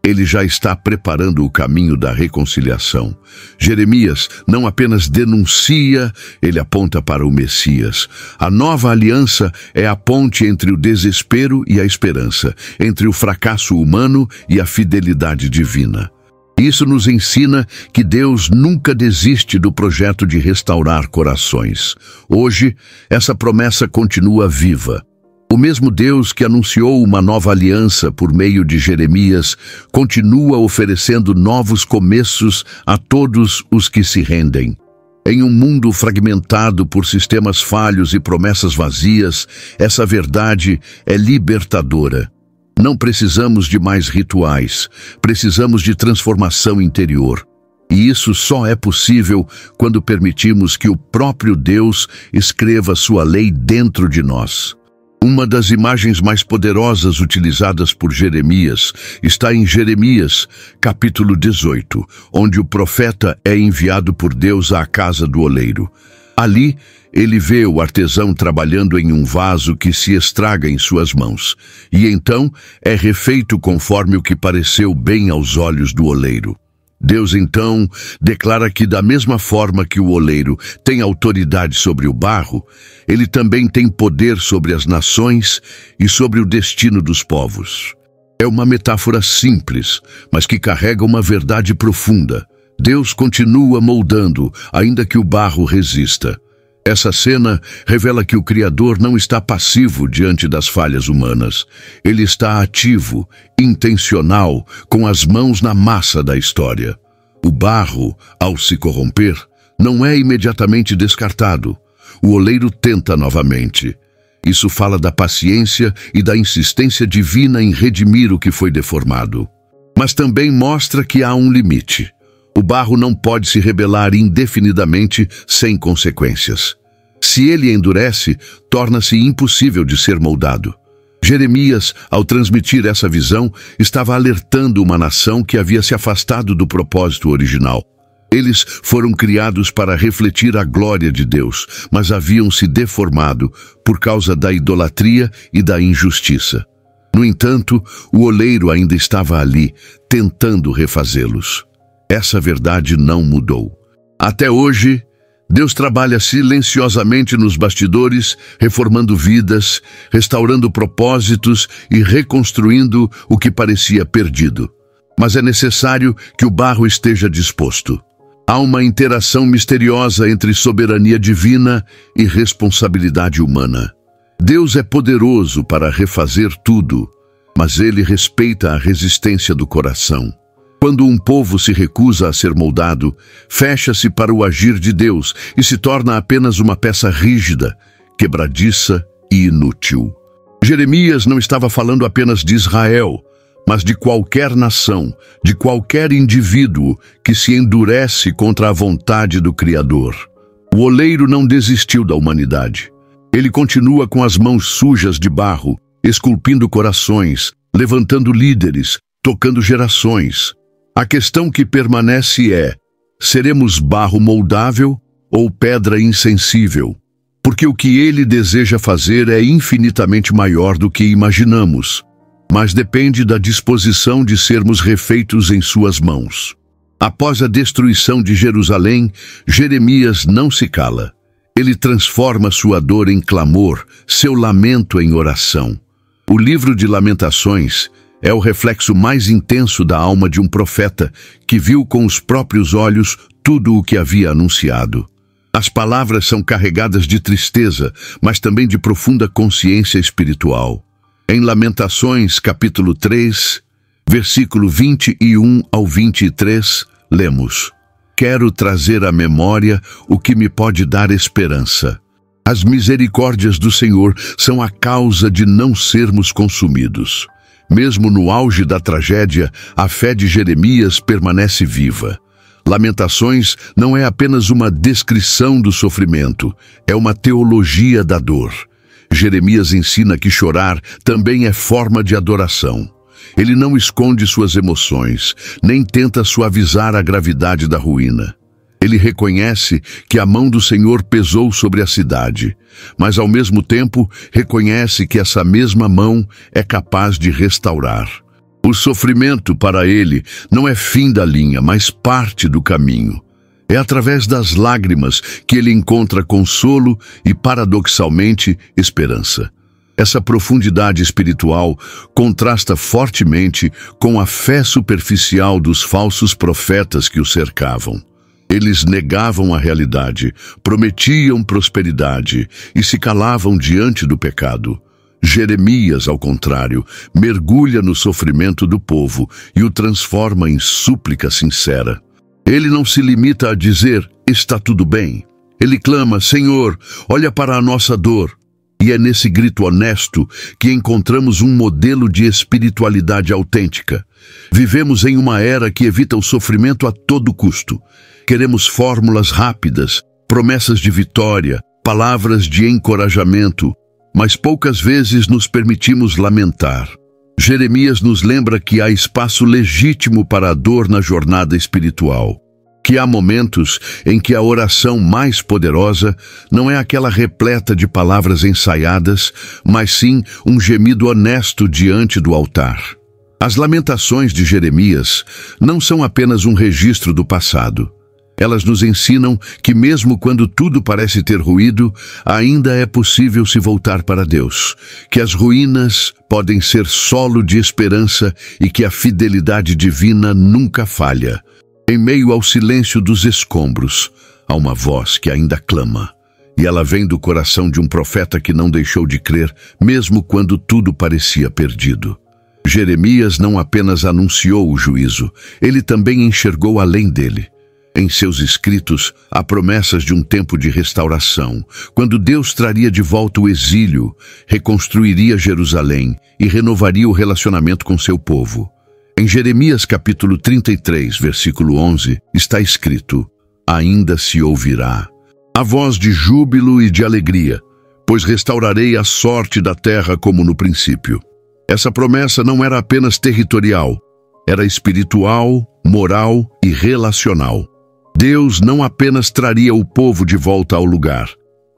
Ele já está preparando o caminho da reconciliação. Jeremias não apenas denuncia, ele aponta para o Messias. A nova aliança é a ponte entre o desespero e a esperança, entre o fracasso humano e a fidelidade divina. Isso nos ensina que Deus nunca desiste do projeto de restaurar corações. Hoje, essa promessa continua viva. O mesmo Deus que anunciou uma nova aliança por meio de Jeremias continua oferecendo novos começos a todos os que se rendem. Em um mundo fragmentado por sistemas falhos e promessas vazias, essa verdade é libertadora. Não precisamos de mais rituais, precisamos de transformação interior. E isso só é possível quando permitimos que o próprio Deus escreva sua lei dentro de nós. Uma das imagens mais poderosas utilizadas por Jeremias está em Jeremias, capítulo 18, onde o profeta é enviado por Deus à casa do oleiro. Ali, ele vê o artesão trabalhando em um vaso que se estraga em suas mãos, e então é refeito conforme o que pareceu bem aos olhos do oleiro. Deus, então, declara que da mesma forma que o oleiro tem autoridade sobre o barro, ele também tem poder sobre as nações e sobre o destino dos povos. É uma metáfora simples, mas que carrega uma verdade profunda. Deus continua moldando, ainda que o barro resista. Essa cena revela que o Criador não está passivo diante das falhas humanas. Ele está ativo, intencional, com as mãos na massa da história. O barro, ao se corromper, não é imediatamente descartado. O oleiro tenta novamente. Isso fala da paciência e da insistência divina em redimir o que foi deformado. Mas também mostra que há um limite. O barro não pode se rebelar indefinidamente sem consequências. Se ele endurece, torna-se impossível de ser moldado. Jeremias, ao transmitir essa visão, estava alertando uma nação que havia se afastado do propósito original. Eles foram criados para refletir a glória de Deus, mas haviam se deformado por causa da idolatria e da injustiça. No entanto, o oleiro ainda estava ali, tentando refazê-los. Essa verdade não mudou. Até hoje, Deus trabalha silenciosamente nos bastidores, reformando vidas, restaurando propósitos e reconstruindo o que parecia perdido. Mas é necessário que o barro esteja disposto. Há uma interação misteriosa entre soberania divina e responsabilidade humana. Deus é poderoso para refazer tudo, mas Ele respeita a resistência do coração. Quando um povo se recusa a ser moldado, fecha-se para o agir de Deus e se torna apenas uma peça rígida, quebradiça e inútil. Jeremias não estava falando apenas de Israel, mas de qualquer nação, de qualquer indivíduo que se endurece contra a vontade do Criador. O oleiro não desistiu da humanidade. Ele continua com as mãos sujas de barro, esculpindo corações, levantando líderes, tocando gerações. A questão que permanece é: seremos barro moldável ou pedra insensível? Porque o que ele deseja fazer é infinitamente maior do que imaginamos, mas depende da disposição de sermos refeitos em suas mãos. Após a destruição de Jerusalém, Jeremias não se cala. Ele transforma sua dor em clamor, seu lamento em oração. O livro de Lamentações é o reflexo mais intenso da alma de um profeta que viu com os próprios olhos tudo o que havia anunciado. As palavras são carregadas de tristeza, mas também de profunda consciência espiritual. Em Lamentações, capítulo 3, versículo 21 ao 23, lemos: Quero trazer à memória o que me pode dar esperança. As misericórdias do Senhor são a causa de não sermos consumidos. Mesmo no auge da tragédia, a fé de Jeremias permanece viva. Lamentações não é apenas uma descrição do sofrimento, é uma teologia da dor. Jeremias ensina que chorar também é forma de adoração. Ele não esconde suas emoções, nem tenta suavizar a gravidade da ruína. Ele reconhece que a mão do Senhor pesou sobre a cidade, mas ao mesmo tempo reconhece que essa mesma mão é capaz de restaurar. O sofrimento para ele não é fim da linha, mas parte do caminho. É através das lágrimas que ele encontra consolo e, paradoxalmente, esperança. Essa profundidade espiritual contrasta fortemente com a fé superficial dos falsos profetas que o cercavam. Eles negavam a realidade, prometiam prosperidade e se calavam diante do pecado. Jeremias, ao contrário, mergulha no sofrimento do povo e o transforma em súplica sincera. Ele não se limita a dizer, está tudo bem. Ele clama, Senhor, olha para a nossa dor. E é nesse grito honesto que encontramos um modelo de espiritualidade autêntica. Vivemos em uma era que evita o sofrimento a todo custo. Queremos fórmulas rápidas, promessas de vitória, palavras de encorajamento, mas poucas vezes nos permitimos lamentar. Jeremias nos lembra que há espaço legítimo para a dor na jornada espiritual, que há momentos em que a oração mais poderosa não é aquela repleta de palavras ensaiadas, mas sim um gemido honesto diante do altar. As lamentações de Jeremias não são apenas um registro do passado. Elas nos ensinam que mesmo quando tudo parece ter ruído, ainda é possível se voltar para Deus, que as ruínas podem ser solo de esperança e que a fidelidade divina nunca falha. Em meio ao silêncio dos escombros, há uma voz que ainda clama, e ela vem do coração de um profeta que não deixou de crer, mesmo quando tudo parecia perdido. Jeremias não apenas anunciou o juízo, ele também enxergou além dele. Em seus escritos, há promessas de um tempo de restauração, quando Deus traria de volta o exílio, reconstruiria Jerusalém e renovaria o relacionamento com seu povo. Em Jeremias capítulo 33, versículo 11, está escrito, ainda se ouvirá a voz de júbilo e de alegria, pois restaurarei a sorte da terra como no princípio. Essa promessa não era apenas territorial, era espiritual, moral e relacional. Deus não apenas traria o povo de volta ao lugar,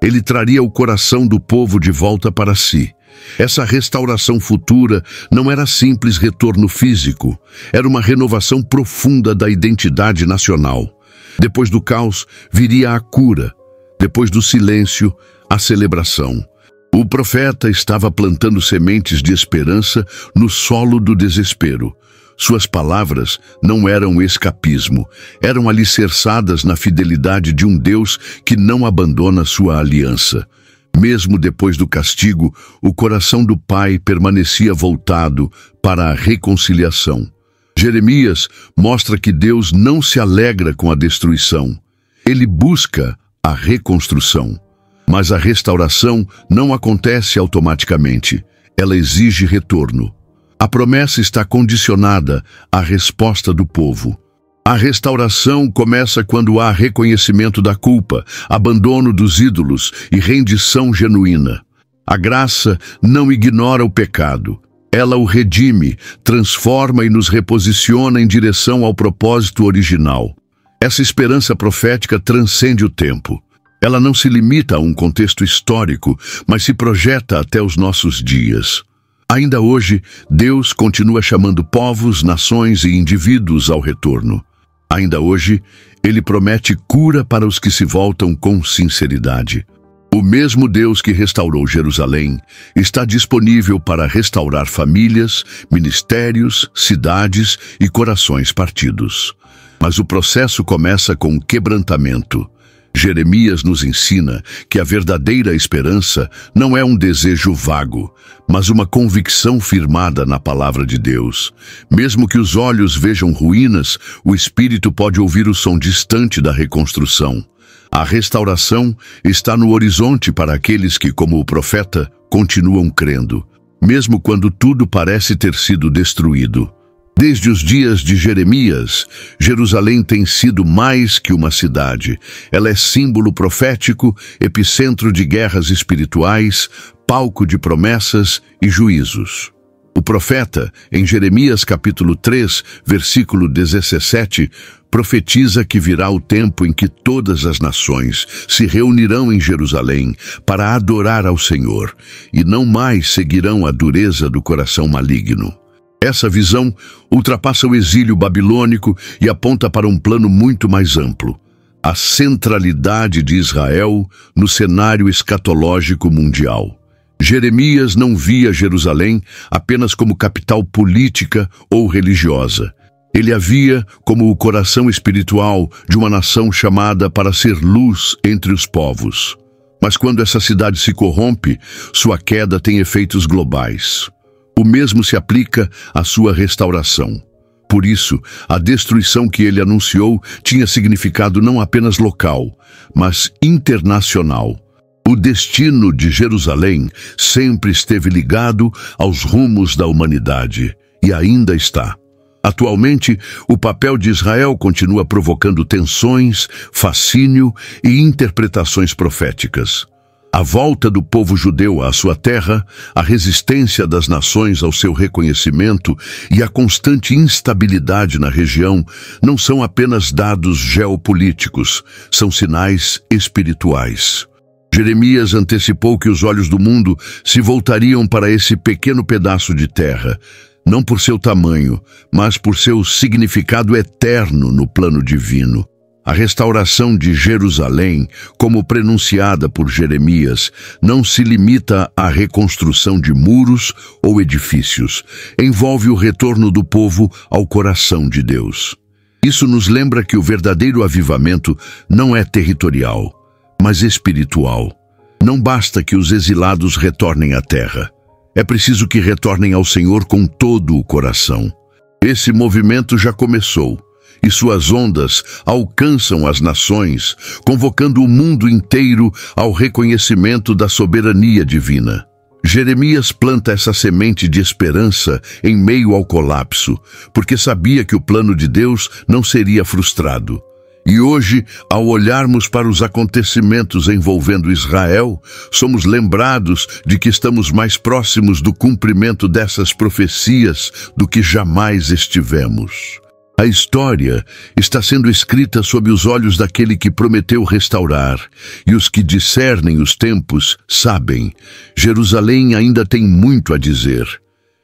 Ele traria o coração do povo de volta para si. Essa restauração futura não era simples retorno físico, era uma renovação profunda da identidade nacional. Depois do caos, viria a cura. Depois do silêncio, a celebração. O profeta estava plantando sementes de esperança no solo do desespero. Suas palavras não eram escapismo, eram alicerçadas na fidelidade de um Deus que não abandona sua aliança. Mesmo depois do castigo, o coração do pai permanecia voltado para a reconciliação. Jeremias mostra que Deus não se alegra com a destruição. Ele busca a reconstrução. Mas a restauração não acontece automaticamente. Ela exige retorno. A promessa está condicionada à resposta do povo. A restauração começa quando há reconhecimento da culpa, abandono dos ídolos e rendição genuína. A graça não ignora o pecado. Ela o redime, transforma e nos reposiciona em direção ao propósito original. Essa esperança profética transcende o tempo. Ela não se limita a um contexto histórico, mas se projeta até os nossos dias. Ainda hoje, Deus continua chamando povos, nações e indivíduos ao retorno. Ainda hoje, Ele promete cura para os que se voltam com sinceridade. O mesmo Deus que restaurou Jerusalém está disponível para restaurar famílias, ministérios, cidades e corações partidos. Mas o processo começa com quebrantamento. Jeremias nos ensina que a verdadeira esperança não é um desejo vago, mas uma convicção firmada na palavra de Deus. Mesmo que os olhos vejam ruínas, o espírito pode ouvir o som distante da reconstrução. A restauração está no horizonte para aqueles que, como o profeta, continuam crendo, mesmo quando tudo parece ter sido destruído. Desde os dias de Jeremias, Jerusalém tem sido mais que uma cidade. Ela é símbolo profético, epicentro de guerras espirituais, palco de promessas e juízos. O profeta, em Jeremias capítulo 3, versículo 17, profetiza que virá o tempo em que todas as nações se reunirão em Jerusalém para adorar ao Senhor e não mais seguirão a dureza do coração maligno. Essa visão ultrapassa o exílio babilônico e aponta para um plano muito mais amplo: a centralidade de Israel no cenário escatológico mundial. Jeremias não via Jerusalém apenas como capital política ou religiosa. Ele a via como o coração espiritual de uma nação chamada para ser luz entre os povos. Mas quando essa cidade se corrompe, sua queda tem efeitos globais. O mesmo se aplica à sua restauração. Por isso, a destruição que ele anunciou tinha significado não apenas local, mas internacional. O destino de Jerusalém sempre esteve ligado aos rumos da humanidade, e ainda está. Atualmente, o papel de Israel continua provocando tensões, fascínio e interpretações proféticas. A volta do povo judeu à sua terra, a resistência das nações ao seu reconhecimento e a constante instabilidade na região não são apenas dados geopolíticos, são sinais espirituais. Jeremias antecipou que os olhos do mundo se voltariam para esse pequeno pedaço de terra, não por seu tamanho, mas por seu significado eterno no plano divino. A restauração de Jerusalém, como prenunciada por Jeremias, não se limita à reconstrução de muros ou edifícios. Envolve o retorno do povo ao coração de Deus. Isso nos lembra que o verdadeiro avivamento não é territorial, mas espiritual. Não basta que os exilados retornem à terra. É preciso que retornem ao Senhor com todo o coração. Esse movimento já começou, e suas ondas alcançam as nações, convocando o mundo inteiro ao reconhecimento da soberania divina. Jeremias planta essa semente de esperança em meio ao colapso, porque sabia que o plano de Deus não seria frustrado. E hoje, ao olharmos para os acontecimentos envolvendo Israel, somos lembrados de que estamos mais próximos do cumprimento dessas profecias do que jamais estivemos. A história está sendo escrita sob os olhos daquele que prometeu restaurar, e os que discernem os tempos sabem. Jerusalém ainda tem muito a dizer.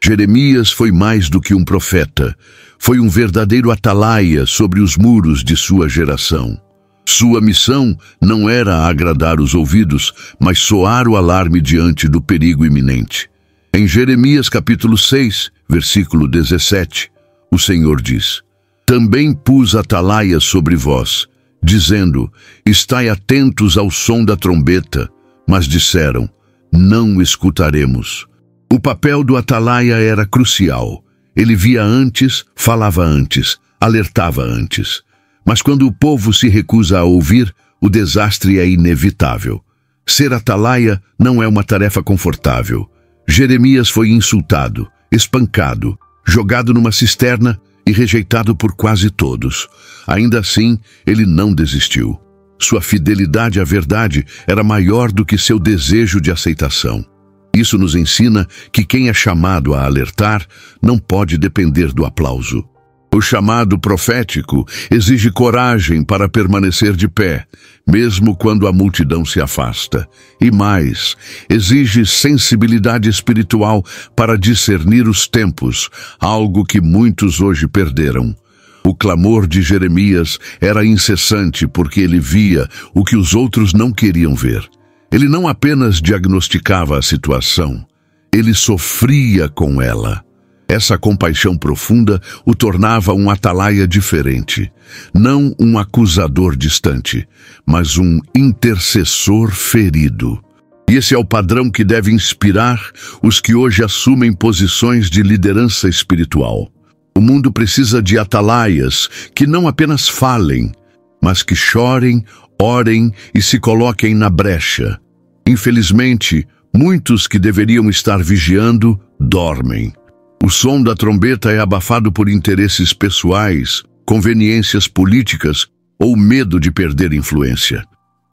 Jeremias foi mais do que um profeta. Foi um verdadeiro atalaia sobre os muros de sua geração. Sua missão não era agradar os ouvidos, mas soar o alarme diante do perigo iminente. Em Jeremias capítulo 6, versículo 17, o Senhor diz: Também pus atalaia sobre vós, dizendo, estai atentos ao som da trombeta. Mas disseram, não escutaremos. O papel do atalaia era crucial. Ele via antes, falava antes, alertava antes. Mas quando o povo se recusa a ouvir, o desastre é inevitável. Ser atalaia não é uma tarefa confortável. Jeremias foi insultado, espancado, jogado numa cisterna e rejeitado por quase todos. Ainda assim, ele não desistiu. Sua fidelidade à verdade era maior do que seu desejo de aceitação. Isso nos ensina que quem é chamado a alertar não pode depender do aplauso. O chamado profético exige coragem para permanecer de pé, mesmo quando a multidão se afasta. E mais, exige sensibilidade espiritual para discernir os tempos, algo que muitos hoje perderam. O clamor de Jeremias era incessante porque ele via o que os outros não queriam ver. Ele não apenas diagnosticava a situação, ele sofria com ela. Essa compaixão profunda o tornava um atalaia diferente, não um acusador distante, mas um intercessor ferido. E esse é o padrão que deve inspirar os que hoje assumem posições de liderança espiritual. O mundo precisa de atalaias que não apenas falem, mas que chorem, orem e se coloquem na brecha. Infelizmente, muitos que deveriam estar vigiando, dormem. O som da trombeta é abafado por interesses pessoais, conveniências políticas ou medo de perder influência.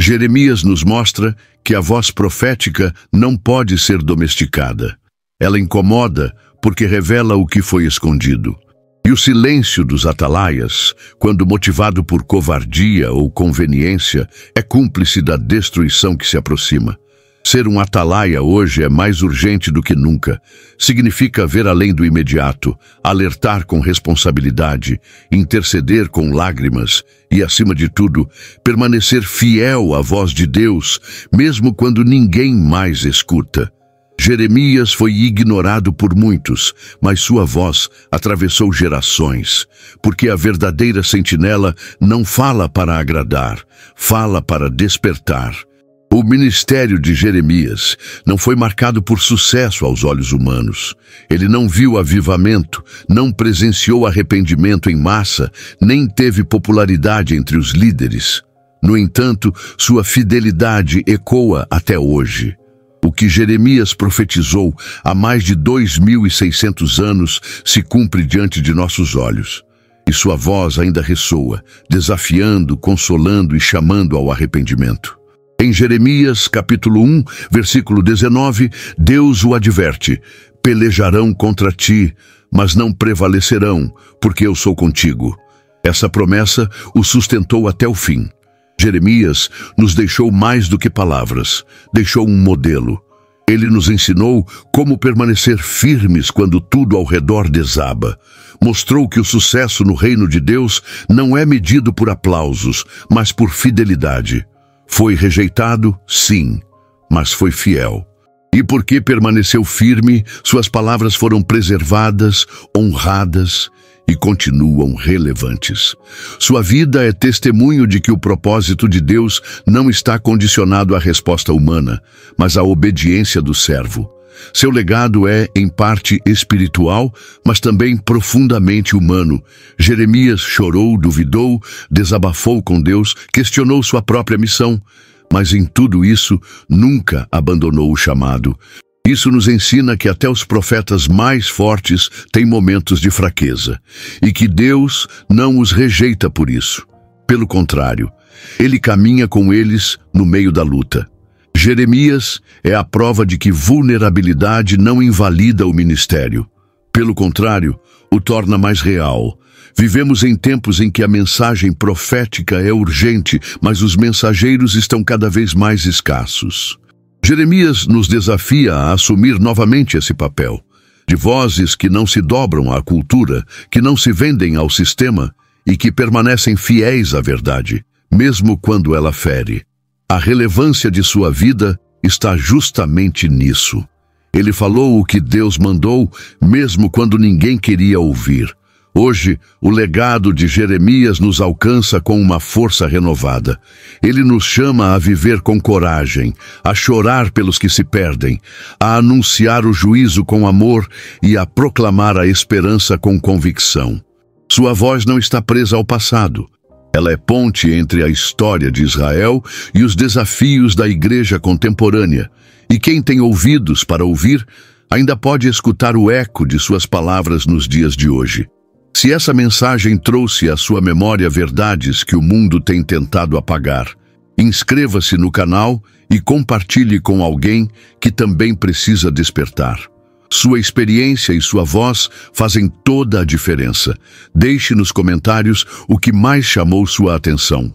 Jeremias nos mostra que a voz profética não pode ser domesticada. Ela incomoda porque revela o que foi escondido. E o silêncio dos atalaias, quando motivado por covardia ou conveniência, é cúmplice da destruição que se aproxima. Ser um atalaia hoje é mais urgente do que nunca. Significa ver além do imediato, alertar com responsabilidade, interceder com lágrimas e, acima de tudo, permanecer fiel à voz de Deus, mesmo quando ninguém mais escuta. Jeremias foi ignorado por muitos, mas sua voz atravessou gerações, porque a verdadeira sentinela não fala para agradar, fala para despertar. O ministério de Jeremias não foi marcado por sucesso aos olhos humanos. Ele não viu avivamento, não presenciou arrependimento em massa, nem teve popularidade entre os líderes. No entanto, sua fidelidade ecoa até hoje. O que Jeremias profetizou há mais de 2.600 anos se cumpre diante de nossos olhos. E sua voz ainda ressoa, desafiando, consolando e chamando ao arrependimento. Em Jeremias, capítulo 1, versículo 19, Deus o adverte: pelejarão contra ti, mas não prevalecerão, porque eu sou contigo. Essa promessa o sustentou até o fim. Jeremias nos deixou mais do que palavras, deixou um modelo. Ele nos ensinou como permanecer firmes quando tudo ao redor desaba. Mostrou que o sucesso no reino de Deus não é medido por aplausos, mas por fidelidade. Foi rejeitado, sim, mas foi fiel. E porque permaneceu firme, suas palavras foram preservadas, honradas e continuam relevantes. Sua vida é testemunho de que o propósito de Deus não está condicionado à resposta humana, mas à obediência do servo. Seu legado é, em parte, espiritual, mas também profundamente humano. Jeremias chorou, duvidou, desabafou com Deus, questionou sua própria missão, mas em tudo isso nunca abandonou o chamado. Isso nos ensina que até os profetas mais fortes têm momentos de fraqueza, e que Deus não os rejeita por isso. Pelo contrário, Ele caminha com eles no meio da luta. Jeremias é a prova de que vulnerabilidade não invalida o ministério. Pelo contrário, o torna mais real. Vivemos em tempos em que a mensagem profética é urgente, mas os mensageiros estão cada vez mais escassos. Jeremias nos desafia a assumir novamente esse papel, de vozes que não se dobram à cultura, que não se vendem ao sistema e que permanecem fiéis à verdade, mesmo quando ela fere. A relevância de sua vida está justamente nisso. Ele falou o que Deus mandou, mesmo quando ninguém queria ouvir. Hoje, o legado de Jeremias nos alcança com uma força renovada. Ele nos chama a viver com coragem, a chorar pelos que se perdem, a anunciar o juízo com amor e a proclamar a esperança com convicção. Sua voz não está presa ao passado. Ela é ponte entre a história de Israel e os desafios da igreja contemporânea. E quem tem ouvidos para ouvir, ainda pode escutar o eco de suas palavras nos dias de hoje. Se essa mensagem trouxe à sua memória verdades que o mundo tem tentado apagar, inscreva-se no canal e compartilhe com alguém que também precisa despertar. Sua experiência e sua voz fazem toda a diferença. Deixe nos comentários o que mais chamou sua atenção.